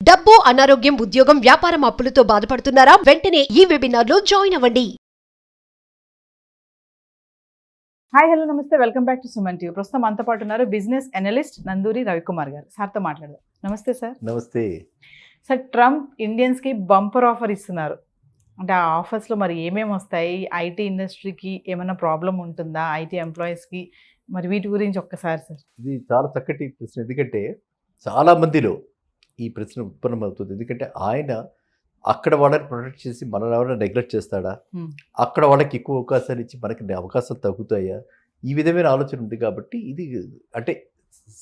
డబ్బు, అనారోగ్యం, ఉద్యోగం, వ్యాపారం అప్పులతో బాధపడుతున్నారా? వెంటనే ఈ వెబినార్లో జాయిన్ అవ్వండి. హాయ్ హలో నమస్తే, welcome back to Suman TV. ప్రస్తుతం మనతో పాటు ఉన్నారు బిజినెస్ అనలిస్ట్ నందూరి రవికుమార్ గారు. సార్తో మాట్లాడదాం. నమస్తే సార్. నమస్తే సార్, ట్రంప్ ఇండియన్స్కి బంపర్ ఆఫర్ ఇస్తున్నారు. అంటే ఆ ఆఫర్స్లో మరి ఏమేమి వస్తాయి? ఐటీ ఇండస్ట్రీకి ఏమైనా ప్రాబ్లం ఉంటుందా? ఐటీ ఎంప్లాయీస్కి మరి వీటి గురించి ఒక్కసారి సార్. ఇది చాలా చక్కటి ప్రశ్న, ఎందుకంటే చాలా మందిలో ఈ ప్రశ్న ఉత్పన్నమవుతుంది. ఎందుకంటే ఆయన అక్కడ వాళ్ళని ప్రొటెక్ట్ చేసి మన వాళ్ళని నెగ్లెక్ట్ చేస్తాడా, అక్కడ వాళ్ళకి ఎక్కువ అవకాశాలు ఇచ్చి మనకి అవకాశాలు తగ్గుతాయా, ఈ విధమైన ఆలోచన ఉంది. కాబట్టి ఇది అంటే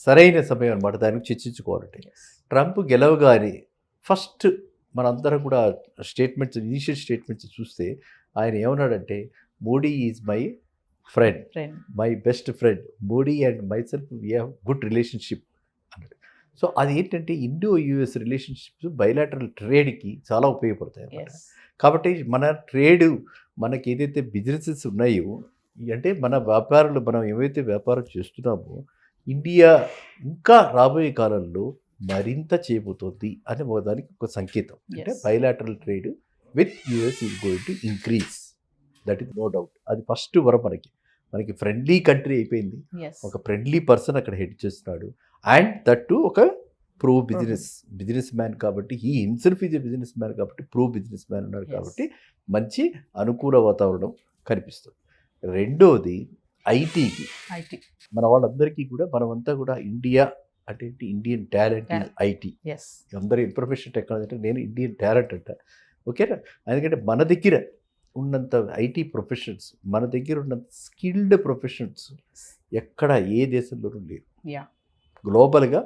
సరైన సమయం అనమాట దానికి చర్చించుకోవాలంటే. ట్రంప్ గెలవగానే ఫస్ట్ మనందరం కూడా స్టేట్మెంట్స్, ఇనిషియల్ స్టేట్మెంట్స్ చూస్తే ఆయన ఏమన్నాడంటే, Modi is my friend, my best friend, Modi and my self we have good relationship అన్నాడు. సో అది ఏంటంటే ఇండో యుఎస్ రిలేషన్షిప్స్ బైలాటరల్ ట్రేడ్కి చాలా ఉపయోగపడతాయి అన్నమాట. కాబట్టి మన ట్రేడ్, మనకి ఏదైతే బిజినెసెస్ ఉన్నాయో, అంటే మన వ్యాపారాలు, మనం ఏవైతే వ్యాపారం చేస్తున్నామో, ఇండియా ఇంకా రాబోయే కాలంలో మరింత చేయబోతోంది అని దానికి ఒక సంకేతం. అంటే bilateral trade with US is going to increase, that is no doubt. అది ఫస్ట్ వరం మనకి ఫ్రెండ్లీ కంట్రీ అయిపోయింది. ఒక ఫ్రెండ్లీ పర్సన్ అక్కడ హెడ్ చేస్తున్నాడు. అండ్ దట్టు ఒక ప్రో బిజినెస్ మ్యాన్ కాబట్టి, ఈ himself is a businessman కాబట్టి, ప్రో బిజినెస్ మ్యాన్ ఉన్నాడు కాబట్టి మంచి అనుకూల వాతావరణం కనిపిస్తుంది. రెండోది ఐటీకి, మన వాళ్ళందరికీ కూడా, మనమంతా కూడా ఇండియా అంటే ఇండియన్ టాలెంట్ ఈజ్ ఐటీ. అందరూ ఇన్ఫర్మేషన్ టెక్నాలజీ అంటే నేను ఇండియన్ టాలెంట్ అంట. ఓకేనా? ఎందుకంటే మన దగ్గర ఉన్నంత ఐటీ ప్రొఫెషన్స్, మన దగ్గర ఉన్నంత స్కిల్డ్ ప్రొఫెషన్స్ ఎక్కడ ఏ దేశంలోనూ లేరు. గ్లోబల్గా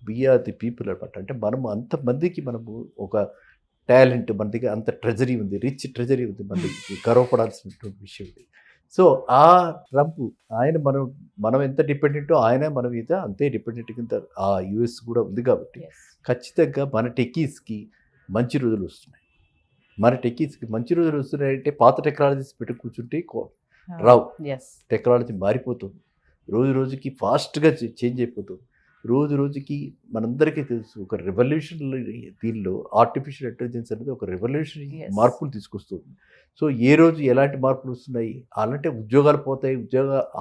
వీఆర్ ది పీపుల్ అనమాట. అంటే మనము అంతమందికి, మనము ఒక టాలెంట్, మన దగ్గర అంత ట్రెజరీ ఉంది, రిచ్ ట్రెజరీ ఉంది, మన దగ్గర గర్వపడాల్సినటువంటి విషయం ఉంది. సో ఆ ట్రంప్ ఆయన మనం ఎంత డిపెండెంటో ఆయన మన మీద అంతే డిపెండెంట్ కింద ఆ యుఎస్ కూడా ఉంది. కాబట్టి ఖచ్చితంగా మన టెక్కీస్కి మంచి రోజులు వస్తున్నాయి. మన టెక్కీస్కి మంచి రోజులు వస్తున్నాయంటే పాత టెక్నాలజీస్ పెట్టి కూర్చుంటే రావు. టెక్నాలజీ మారిపోతుంది, రోజు రోజుకి ఫాస్ట్గా చేంజ్ అయిపోతుంది. రోజు రోజుకి మనందరికీ తెలుసు, ఒక రెవల్యూషన్ దీనిలో ఆర్టిఫిషియల్ ఇంటెలిజెన్స్ అనేది ఒక రెవల్యూషన్ మార్పులు తీసుకొస్తుంది. సో ఏ రోజు ఎలాంటి మార్పులు వస్తున్నాయి, అలాంటి ఉద్యోగాలు పోతాయి,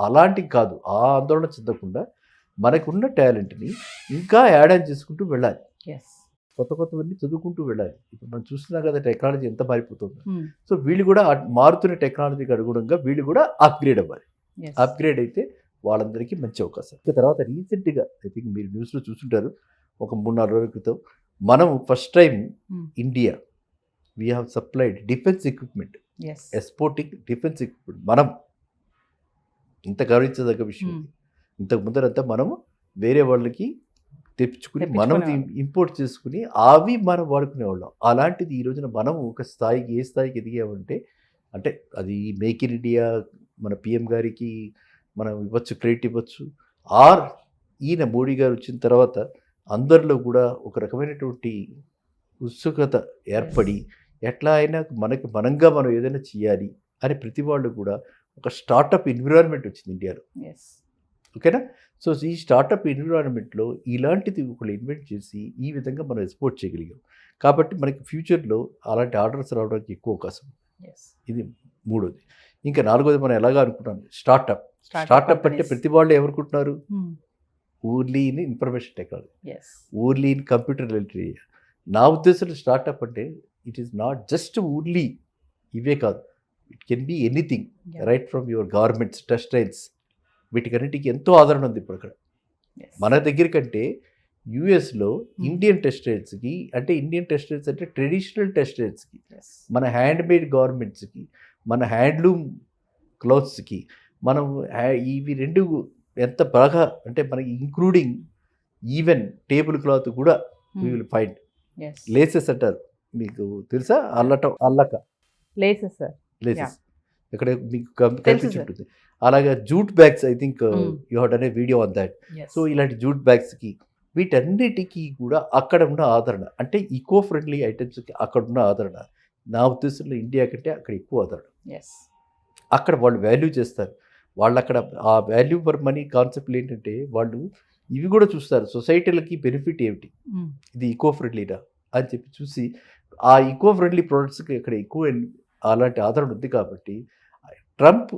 అలాంటివి కాదు. ఆ ఆందోళన చెందకుండా మనకున్న టాలెంట్ని ఇంకా యాడ్ ఆన్ చేసుకుంటూ వెళ్ళాలి, కొత్తవన్నీ చదువుకుంటూ వెళ్ళాలి. ఇప్పుడు మనం చూస్తున్నాం కదా టెక్నాలజీ ఎంత మారిపోతుందో. సో వీళ్ళు కూడా మారుతున్న టెక్నాలజీకి అనుగుణంగా వీళ్ళు కూడా అప్గ్రేడ్ అవ్వాలి. అప్గ్రేడ్ అయితే వాళ్ళందరికీ మంచి అవకాశం. తర్వాత రీసెంట్గా ఐ థింక్ మీరు న్యూస్లో చూస్తుంటారు, ఒక 3-4 రోజుల క్రితం మనం first time India we have supplied defence equipment, exporting defence equipment. మనం ఇంత గౌరవించదగ్గ విషయం. ఇంతకు ముందరంతా మనము వేరే వాళ్ళకి తెప్పించుకుని మనం ఇంపోర్ట్ చేసుకుని అవి మనం వాడుకునేవాళ్ళం. అలాంటిది ఈ రోజున మనం ఒక స్థాయికి, ఏ స్థాయికి ఎదిగామంటే, అంటే అది మేక్ ఇన్ ఇండియా మన పిఎం గారికి మనం ఇవ్వచ్చు, క్రెడిట్ ఇవ్వచ్చు. ఆర్ ఈయన మోడీ గారు వచ్చిన తర్వాత అందరిలో కూడా ఒక రకమైనటువంటి ఉత్సుకత ఏర్పడి, ఎట్లా అయినా మనంగా మనం ఏదైనా చేయాలి అని ప్రతి వాళ్ళు కూడా ఒక స్టార్టప్ ఎన్విరాన్మెంట్ వచ్చింది ఇండియాలో. ఓకేనా? సో ఈ స్టార్టప్ ఎన్విరాన్మెంట్లో ఇలాంటిది ఒకళ్ళు ఇన్వెంట్ చేసి ఈ విధంగా మనం ఎక్స్పోర్ట్ చేయగలిగాం. కాబట్టి మనకి ఫ్యూచర్లో అలాంటి ఆర్డర్స్ రావడానికి ఎక్కువ అవకాశం. ఇది మూడోది. ఇంకా నాలుగోది మనం ఎలాగా అనుకుంటాం, స్టార్టప్ అంటే ప్రతి వాళ్ళు ఏమనుకుంటున్నారు, only in information technology, only in computer related. నా ఉద్దేశంలో స్టార్టప్ అంటే it is not just only ఇవే కాదు, it can be anything, right from your garments, textiles, వీటికన్నిటికీ ఎంతో ఆదరణ ఉంది ఇప్పుడు అక్కడ. మన దగ్గర కంటే యుఎస్లో ఇండియన్ టెక్స్టైల్స్కి, అంటే ఇండియన్ టెక్స్టైల్స్ అంటే ట్రెడిషనల్ టెక్స్టైల్స్కి, మన హ్యాండ్మేడ్ గార్మెంట్స్కి, మన హ్యాండ్లూమ్ క్లాత్స్కి, మనం ఇవి రెండు ఎంత బాగా, అంటే మనకి ఇంక్లూడింగ్ ఈవెన్ టేబుల్ క్లాత్ కూడా వీ విల్ ఫైండ్. లేసెస్ అంటారు, మీకు తెలుసా? అల్లక లేసెస్ ఇక్కడ మీకు కనిపించుంటుంది. అలాగే jute bags, I think you have done a video on that. So ఇలాంటి జూట్ బ్యాగ్స్కి, వీటన్నిటికీ కూడా అక్కడ ఉన్న ఆదరణ, అంటే ఈకో ఫ్రెండ్లీ ఐటమ్స్కి అక్కడ ఉన్న ఆదరణ, నా ఉద్దేశంలో ఇండియా కంటే అక్కడ ఎక్కువ ఆదరణ. అక్కడ వాళ్ళు వాల్యూ చేస్తారు. వాళ్ళు అక్కడ ఆ వాల్యూ ఫర్ మనీ కాన్సెప్ట్లు ఏంటంటే, వాళ్ళు ఇవి కూడా చూస్తారు, సొసైటీలకి బెనిఫిట్ ఏమిటి, ఉమ్, ఇది ఈకో ఫ్రెండ్లీనా అని చెప్పి చూసి ఆ ఈకో ఫ్రెండ్లీ ప్రోడక్ట్స్కి ఇక్కడ ఎక్కువ అలాంటి ఆదరణ ఉంది కాబట్టి ట్రంప్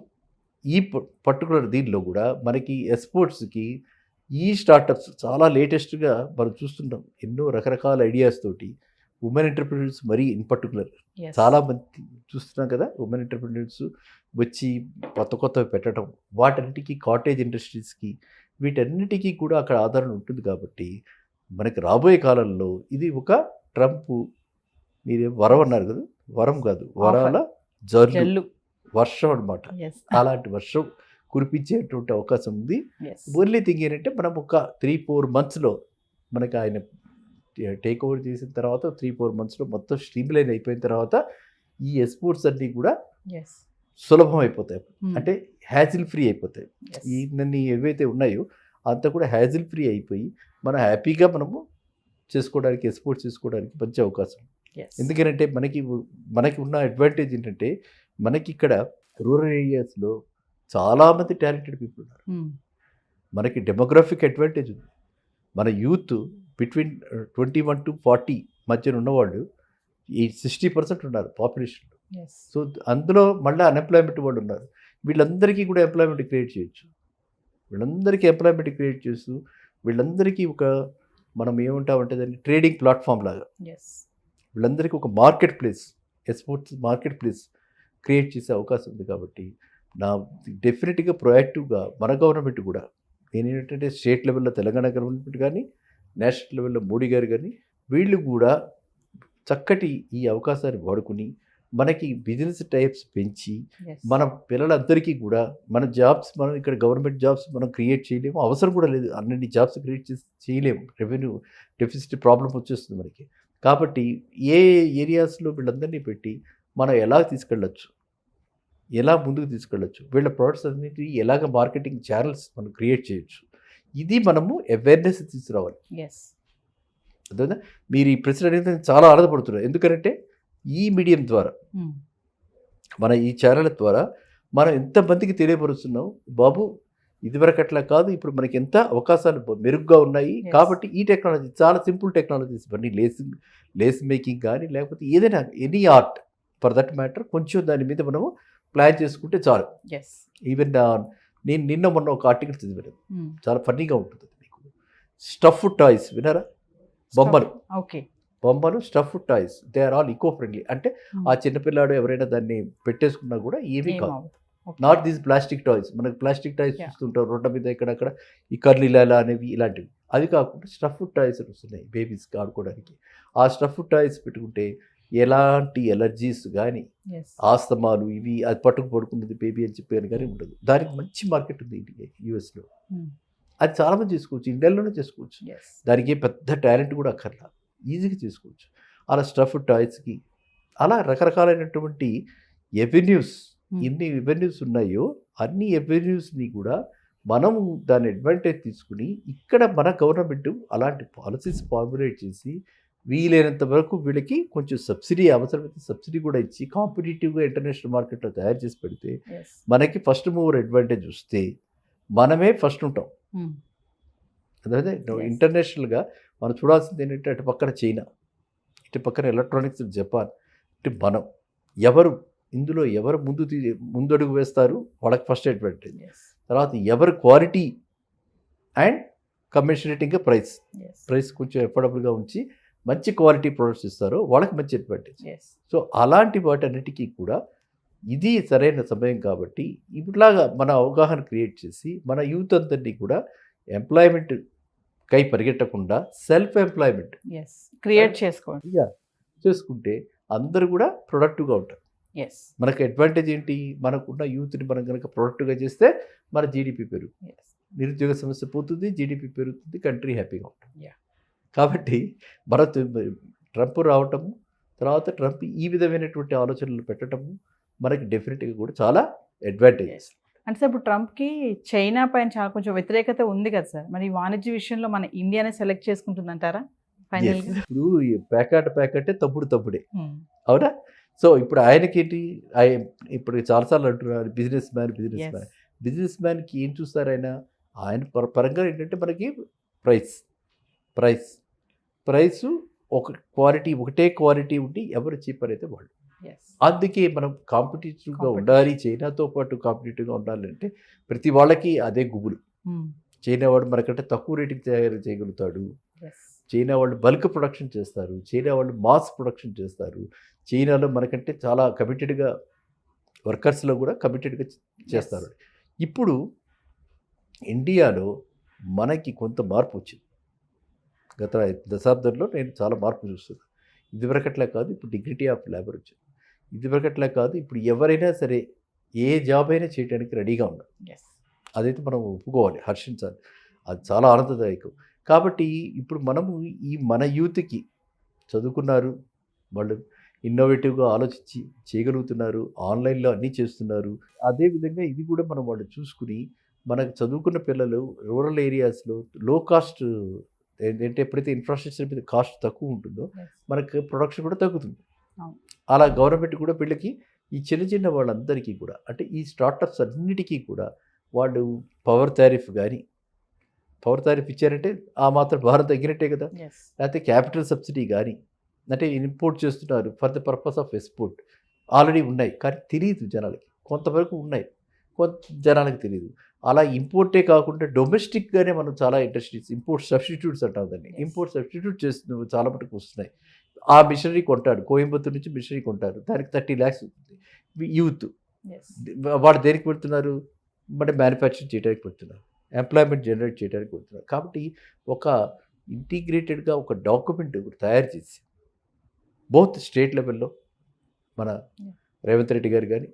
ఈ పర్టికులర్ దీనిలో కూడా మనకి ఎక్స్పోర్ట్స్కి ఈ స్టార్టప్స్ చాలా లేటెస్ట్గా మనం చూస్తున్నాం, ఎన్నో రకరకాల ఐడియాస్ తోటి ఉమెన్ ఎంటర్ప్రినర్స్ మరీ ఇన్ పర్టికులర్ yes. చాలా మంది చూస్తున్నాం కదా, ఉమెన్ ఎంటర్ప్రినర్స్ వచ్చి కొత్త కొత్తవి పెట్టడం, వాటన్నిటికీ కాటేజ్ ఇండస్ట్రీస్కి వీటన్నిటికీ కూడా అక్కడ ఆదరణ ఉంటుంది కాబట్టి మనకి రాబోయే కాలంలో ఇది ఒక ట్రంప్, మీరు వరం అన్నారు కదా, వరం కాదు, వరాల జల్లు, జల్లు వర్షం అనమాట. yes. అలాంటి వర్షం కురిపించేటువంటి అవకాశం ఉంది. yes. ఓన్లీ థింగ్ ఏంటంటే మనం ఒక 3-4 monthsలో మనకి ఆయన టేక్ ఓవర్ చేసిన తర్వాత 3-4 monthsలో మొత్తం స్ట్రీమ్ లైన్ అయిపోయిన తర్వాత ఈ ఎక్స్పోర్ట్స్ అన్నీ కూడా yes. సులభం అయిపోతాయి, Hmm. అంటే హ్యాజిల్ ఫ్రీ అయిపోతాయి. yes. ఈ నన్ను ఏవైతే ఉన్నాయో అంతా కూడా హ్యాజిల్ ఫ్రీ అయిపోయి మనం హ్యాపీగా మనము చేసుకోవడానికి, ఎక్స్పోర్ట్ చేసుకోవడానికి మంచి అవకాశం. yes. ఎందుకంటే మనకి ఉన్న అడ్వాంటేజ్ ఏంటంటే మనకి ఇక్కడ రూరల్ ఏరియాస్లో చాలామంది టాలెంటెడ్ పీపుల్ ఉన్నారు. ఉమ్, మనకి డెమోగ్రఫిక్ అడ్వాంటేజ్ ఉంది. మన యూత్ బిట్వీన్ 21 to 40 మధ్యన ఉన్నవాళ్ళు ఈ 60% ఉన్నారు పాపులేషన్లో. yes. సో అందులో మళ్ళీ అన్ఎంప్లాయ్మెంట్ వాళ్ళు ఉన్నారు. వీళ్ళందరికీ కూడా ఎంప్లాయ్మెంట్ క్రియేట్ చేయొచ్చు. వీళ్ళందరికీ ఎంప్లాయ్మెంట్ క్రియేట్ చేస్తూ వీళ్ళందరికీ ఒక మనం ఏమంటామంటే దాన్ని ట్రేడింగ్ ప్లాట్ఫామ్ లాగా yes. వీళ్ళందరికీ ఒక market place, exports market place create చేసే అవకాశం ఉంది. కాబట్టి నా డెఫినెట్గా ప్రొయాక్టివ్గా మన గవర్నమెంట్ కూడా, నేను ఏంటంటే స్టేట్ లెవెల్లో తెలంగాణ గవర్నమెంట్ కానీ, నేషనల్ లెవెల్లో మోడీ గారు కానీ, వీళ్ళు కూడా చక్కటి ఈ అవకాశాన్ని వాడుకుని మనకి బిజినెస్ టైప్స్ పెంచి yes. మన పిల్లలందరికీ కూడా మన జాబ్స్, మనం ఇక్కడ గవర్నమెంట్ జాబ్స్ మనం క్రియేట్ చేయలేము, అవసరం కూడా లేదు, అన్ని జాబ్స్ క్రియేట్ చేయలేము, రెవెన్యూ డెఫిసిట్ ప్రాబ్లం వచ్చేస్తుంది మనకి. కాబట్టి ఏ ఏరియాస్లో వీళ్ళందరినీ పెట్టి మనం ఎలా తీసుకెళ్ళచ్చు, ఎలా ముందుకు తీసుకెళ్ళచ్చు, వీళ్ళ ప్రోడక్ట్స్ అన్నిటి ఎలాగ మార్కెటింగ్ ఛానల్స్ మనం క్రియేట్ చేయొచ్చు, ఇది మనము అవేర్నెస్ తీసుకురావాలి. yes. అర్థమైందా? మీరు ఈ ప్రశ్న అనేది చాలా ఆనందపడుతున్నారు, ఎందుకంటే ఈ మీడియం ద్వారా, ఉమ్, మన ఈ ఛానల్ ద్వారా మనం ఎంతమందికి తెలియపరుస్తున్నాం, బాబు ఇదివరకు అట్లా కాదు, ఇప్పుడు మనకి ఎంత అవకాశాలు మెరుగ్గా ఉన్నాయి. Yes. కాబట్టి ఈ టెక్నాలజీ చాలా సింపుల్ టెక్నాలజీస్, ఇవన్నీ లేస్ మేకింగ్ కానీ లేకపోతే ఏదైనా any art for that matter, కొంచెం దాని మీద మనము ప్లాన్ చేసుకుంటే చాలు. yes. ఈవెన్ నేను నిన్న మొన్న ఒక ఆర్టికల్ చదివాను, ఉమ్, చాలా ఫన్నీగా ఉంటుంది మీకు. స్టఫ్ టాయ్స్ విన్నారా? బొమ్మలు, okay. బొమ్మలు stuff toys, they are all eco friendly. అంటే ఆ చిన్నపిల్లాడు ఎవరైనా దాన్ని పెట్టేసుకున్నా కూడా ఏమీ కాదు. నాట్ దీస్ ప్లాస్టిక్ టాయ్స్, మనకి ప్లాస్టిక్ టాయ్స్ Yeah. చూస్తుంటాం రోడ్ల మీద ఇక్కడక్కడ, ఈ కర్లీలాలా అనేవి ఇలాంటివి. అవి కాకుండా స్టఫ్ టాయ్స్ వస్తున్నాయి బేబీస్కి ఆడుకోవడానికి. ఆ స్టఫ్ టాయ్స్ పెట్టుకుంటే ఎలాంటి ఎలర్జీస్ కానీ, yes. ఆస్తమాలు ఇవి, అది పడుకున్నది బేబీ అని చెప్పాను కానీ ఉండదు. దానికి మంచి మార్కెట్ ఉంది యూఎస్లో. ఉమ్, అది చాలామంది చేసుకోవచ్చు, ఇండియాలోనే చేసుకోవచ్చు. yes. దానికి పెద్ద టాలెంట్ కూడా అక్కర్లా, ఈజీగా చేసుకోవచ్చు. అలా స్టఫ్ టాయ్స్కి అలా రకరకాలైనటువంటి ఎవెన్యూస్, Hmm. ఎన్ని ఎవెన్యూస్ ఉన్నాయో అన్ని ఎవెన్యూస్ని కూడా మనం దాని అడ్వాంటేజ్ తీసుకుని ఇక్కడ మన గవర్నమెంట్ అలాంటి పాలసీస్ ఫార్ములేట్ చేసి వీలైనంత వరకు వీళ్ళకి కొంచెం సబ్సిడీ, అవసరమైతే సబ్సిడీ కూడా ఇచ్చి కాంపిటేటివ్గా ఇంటర్నేషనల్ మార్కెట్లో తయారు చేసి పెడితే yes. మనకి ఫస్ట్ మూవర్ అడ్వాంటేజ్ వస్తే మనమే ఫస్ట్ ఉంటాం. ఉమ్, అదే Yes. ఇంటర్నేషనల్గా మనం చూడాల్సింది ఏంటంటే అటు పక్కన చైనా, ఇటు పక్కన ఎలక్ట్రానిక్స్ జపాన్, ఇటు మనం ఇందులో ఎవరు ముందడుగు వేస్తారు వాళ్ళకి ఫస్ట్ అడ్వాంటేజ్. yes. తర్వాత ఎవరు క్వాలిటీ అండ్ కమిషనేటింగ్గా yes. ప్రైస్ కొంచెం ఎఫోర్డబుల్గా ఉంచి మంచి క్వాలిటీ ప్రొడక్ట్స్ ఇస్తారో వాళ్ళకి మంచి అడ్వాంటేజ్. yes. సో అలాంటి వాటన్నిటికీ కూడా ఇది సరైన సమయం. కాబట్టి ఇట్లాగా మన అవగాహన క్రియేట్ చేసి మన యూత్ అందరినీ కూడా ఎంప్లాయ్మెంట్ కై పరిగెట్టకుండా సెల్ఫ్ ఎంప్లాయ్మెంట్ yes. క్రియేట్ చేసుకోండి. చేసుకుంటే అందరూ కూడా ప్రొడక్టివ్గా ఉంటారు. yes. మనకు అడ్వాంటేజ్ ఏంటి, మనకున్న యూత్ని మనం కనుక ప్రొడక్టివ్గా చేస్తే మన జీడిపి పెరుగుతుంది, yes. నిరుద్యోగ సమస్య పోతుంది, జీడిపి పెరుగుతుంది, కంట్రీ హ్యాపీగా ఉంటుంది. Yeah. కాబట్టి ట్రంప్ రావటము, తర్వాత ట్రంప్ ఈ విధమైనటువంటి ఆలోచనలు పెట్టడము మనకి డెఫినెట్గా కూడా చాలా అడ్వాంటేజెస్. అంటే సార్ ఇప్పుడు ట్రంప్కి చైనా పైన చాలా కొంచెం వ్యతిరేకత ఉంది కదా సార్, మరి ఈ వాణిజ్య విషయంలో మన ఇండియానే సెలెక్ట్ చేసుకుంటుందంటారా ఫైనల్గా? ఇప్పుడు ఈ ప్యాకెట్ తప్పుడే, అవునా? సో ఇప్పుడు ఆయనకేంటి, ఇప్పుడు చాలాసార్లు అంటున్నారు బిజినెస్ మ్యాన్కి ఏం చూస్తారు ఆయన పరంగా ఏంటంటే మనకి ప్రైస్ ఒకటే క్వాలిటీ ఉండి ఎవరు చీపర్ అయితే వాళ్ళు. అందుకే మనం కాంపిటేటివ్గా ఉండాలి, చైనాతో పాటు కాంపిటేటివ్గా ఉండాలంటే ప్రతి వాళ్ళకి అదే గుబులు. చైనా వాడు మనకంటే తక్కువ రేటుకి తయారు చేయగలుగుతాడు, చైనా వాళ్ళు బల్క్ ప్రొడక్షన్ చేస్తారు, చైనా వాళ్ళు మాస్ ప్రొడక్షన్ చేస్తారు, చైనాలో మనకంటే చాలా కమిటెడ్గా వర్కర్స్లో కూడా కమిటెడ్గా చేస్తారు. ఇప్పుడు ఇండియాలో మనకి కొంత మార్పు వచ్చింది. గత దశాబ్దంలో నేను చాలా మార్పు చూస్తున్నాను. ఇదివరకట్లా కాదు, ఇప్పుడు డిగ్నిటీ ఆఫ్ లేబర్ వచ్చింది. ఇదివరకట్లా కాదు, ఇప్పుడు ఎవరైనా సరే ఏ జాబ్ అయినా చేయడానికి రెడీగా ఉన్నారు. అదైతే మనం ఒప్పుకోవాలి, హర్షించాలి. అది చాలా ఆనందదాయకం. కాబట్టి ఇప్పుడు మనము మన యూత్కి చదువుకున్నారు, వాళ్ళు ఇన్నోవేటివ్గా ఆలోచించి చేయగలుగుతున్నారు, ఆన్లైన్లో అన్నీ చేస్తున్నారు. అదేవిధంగా ఇది కూడా మనం వాళ్ళు చూసుకుని మనకు చదువుకున్న పిల్లలు రూరల్ ఏరియాస్లో లో కాస్ట్ ఏంటంటే ఎప్పుడైతే ఇన్ఫ్రాస్ట్రక్చర్ మీద కాస్ట్ తక్కువ ఉంటుందో మనకు ప్రొడక్షన్ కూడా తగ్గుతుంది. అలా గవర్నమెంట్ కూడా వీళ్ళకి ఈ చిన్న చిన్న వాళ్ళందరికీ కూడా అంటే ఈ స్టార్టప్స్ అన్నిటికీ కూడా వాళ్ళు పవర్ టారిఫ్ ఇచ్చారంటే ఆ మాత్రం భారం తగ్గినట్టే కదా. లేకపోతే క్యాపిటల్ సబ్సిడీ కానీ అంటే ఇంపోర్ట్ చేస్తున్నారు for the purpose of export already ఉన్నాయి, కానీ తెలియదు జనాలకి. కొంతవరకు ఉన్నాయి, కొంత జనాలకి తెలియదు. అలా ఇంపోర్టే కాకుండా డొమెస్టిక్గానే మనం చాలా ఇండస్ట్రీస్ ఇంపోర్ట్ సబ్స్టిట్యూట్స్ అంటాం దాన్ని. ఇంపోర్ట్ సబ్స్టిట్యూట్ చేస్తున్న చాలా మటుకు వస్తున్నాయి. ఆ మిషనరీ కొంటాడు, కోయంబత్తూరు నుంచి మిషనరీ కొంటారు, దానికి 30 lakhs ఉంటుంది. యూత్ వాడు దేనికి పెడుతున్నారు, అంటే మ్యానుఫ్యాక్చరింగ్ చేయడానికి పెడుతున్నారు, ఎంప్లాయ్మెంట్ జనరేట్ చేయడానికి పెడుతున్నారు. కాబట్టి ఒక ఇంటిగ్రేటెడ్గా ఒక డాక్యుమెంట్ తయారు చేసి బోత్ స్టేట్ లెవెల్లో మన రేవంత్ రెడ్డి గారు కానీ,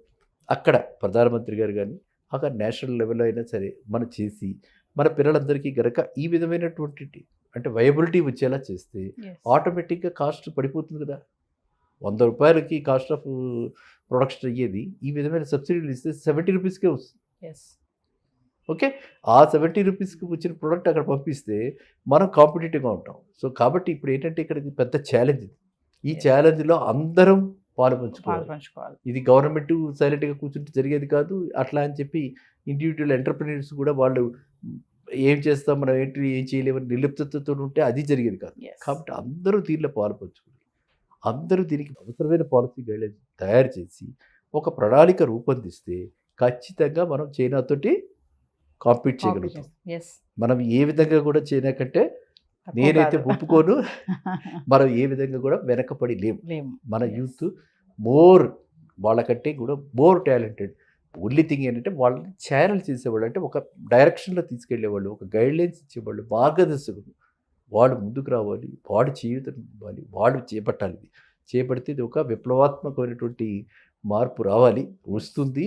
అక్కడ ప్రధానమంత్రి గారు కానీ, అక్కడ నేషనల్ లెవెల్లో అయినా సరే మనం చేసి మన పిల్లలందరికీ గనక ఈ విధమైనటువంటి అంటే వయబిలిటీ వచ్చేలా చేస్తే ఆటోమేటిక్గా కాస్ట్ పడిపోతుంది కదా. 100 రూపాయలకి కాస్ట్ ఆఫ్ ప్రొడక్షన్ అయ్యేది ఈ విధమైన సబ్సిడీలు ఇస్తే 70 రూపీస్కే వస్తుంది. ఓకే, ఆ 70 రూపీస్కి వచ్చిన ప్రోడక్ట్ అక్కడ పంపిస్తే మనం కాంపిటేటివ్గా ఉంటాం. సో కాబట్టి ఇప్పుడు ఏంటంటే ఇక్కడ పెద్ద ఛాలెంజ్. ఈ ఛాలెంజ్లో అందరం పాలు పంచుకోవాలి. ఇది గవర్నమెంట్ సైలెంట్గా కూర్చుంటే జరిగేది కాదు. అట్లా అని చెప్పి ఇండివిజువల్ ఎంటర్ప్రినర్స్ కూడా వాళ్ళు ఏం చేస్తాం మనం ఏం చేయలేమని నిర్లిప్తతో ఉంటే అది జరిగేది కాదు. కాబట్టి అందరూ దీనిలో పాలు పంచుకోవాలి. అందరూ దీనికి అవసరమైన పాలసీ గైడ్లైన్స్ తయారు చేసి ఒక ప్రణాళిక రూపొందిస్తే ఖచ్చితంగా మనం చైనాతోటి కాంపీట్ చేయగలుగుతాం. మనం ఏ విధంగా కూడా చైనా కంటే నేనైతే ఒప్పుకోను, మనం ఏ విధంగా కూడా వెనకపడి లేము. మన యూత్ వాళ్ళకంటే కూడా మోర్ టాలెంటెడ్. ఓన్లీ థింగ్ ఏంటంటే వాళ్ళని ఛానల్ చేసేవాళ్ళు, అంటే ఒక డైరెక్షన్లో తీసుకెళ్లేవాళ్ళు, ఒక గైడ్లైన్స్ ఇచ్చేవాళ్ళు, మార్గదర్శకులు. వాడు ముందుకు రావాలి, వాడు జీవితం ఇవ్వాలి, వాడు చేపడితే ఇది ఒక విప్లవాత్మకమైనటువంటి మార్పు రావాలి, వస్తుంది.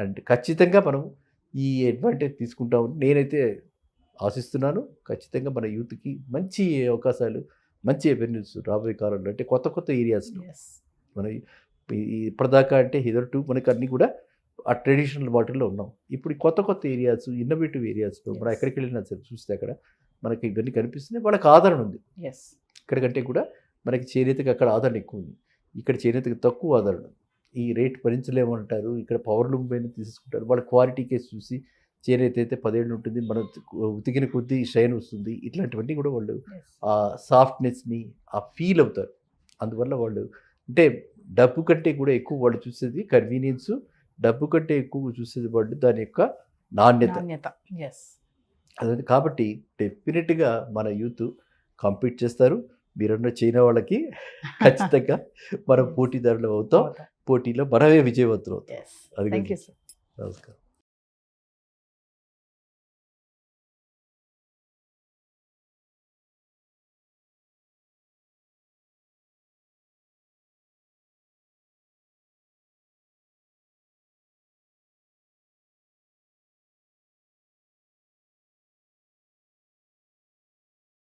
అండ్ ఖచ్చితంగా మనం ఈ అడ్వాంటేజ్ తీసుకుంటామని నేనైతే ఆశిస్తున్నాను. ఖచ్చితంగా మన యూత్కి మంచి అవకాశాలు, మంచి అవెన్యూస్ రాబోయే కాలంలో, అంటే కొత్త ఏరియాస్లో మన ఇప్పటిదాకా అంటే హిదర్టు మనకి అన్నీ కూడా ఆ ట్రెడిషనల్ వాటిల్లో ఉన్నాం. ఇప్పుడు కొత్త ఏరియాస్, ఇన్నోవేటివ్ ఏరియాస్లో మనం ఎక్కడికి వెళ్ళినా సరే చూస్తే అక్కడ మనకి ఇవన్నీ కనిపిస్తున్నాయి. వాళ్ళకి ఆదరణ ఉంది. ఇక్కడికంటే కూడా మనకి చేనేతకి అక్కడ ఆదరణ ఎక్కువ ఉంది, ఇక్కడ చేనేతకి తక్కువ ఆదరణ. ఈ రేట్ భరించలేమంటారు, ఇక్కడ పవర్ లూమ్ పైన తీసుకుంటారు. వాళ్ళ క్వాలిటీ కేసు చూసి చేనేత అయితే 10 ఏళ్ళు ఉంటుంది, మనం ఉతికిన కొద్దీ షైన్ వస్తుంది. ఇట్లాంటివన్నీ కూడా వాళ్ళు ఆ సాఫ్ట్నెస్ని ఆ ఫీల్ అవుతారు. అందువల్ల వాళ్ళు అంటే డబ్బు కంటే కూడా ఎక్కువ వాళ్ళు చూసేది కన్వీనియన్స్, డబ్బు కంటే ఎక్కువ చూసేది వాళ్ళు దాని యొక్క నాణ్యత. అదే కాబట్టి డెఫినెట్గా మన యూత్ కాంపీట్ చేస్తారు. మీరన్న చైనా వాళ్ళకి ఖచ్చితంగా మనం పోటీదారులు అవుతాం. పోటీలో మనమే విజయవంతులు అవుతాం. అది నమస్కారం.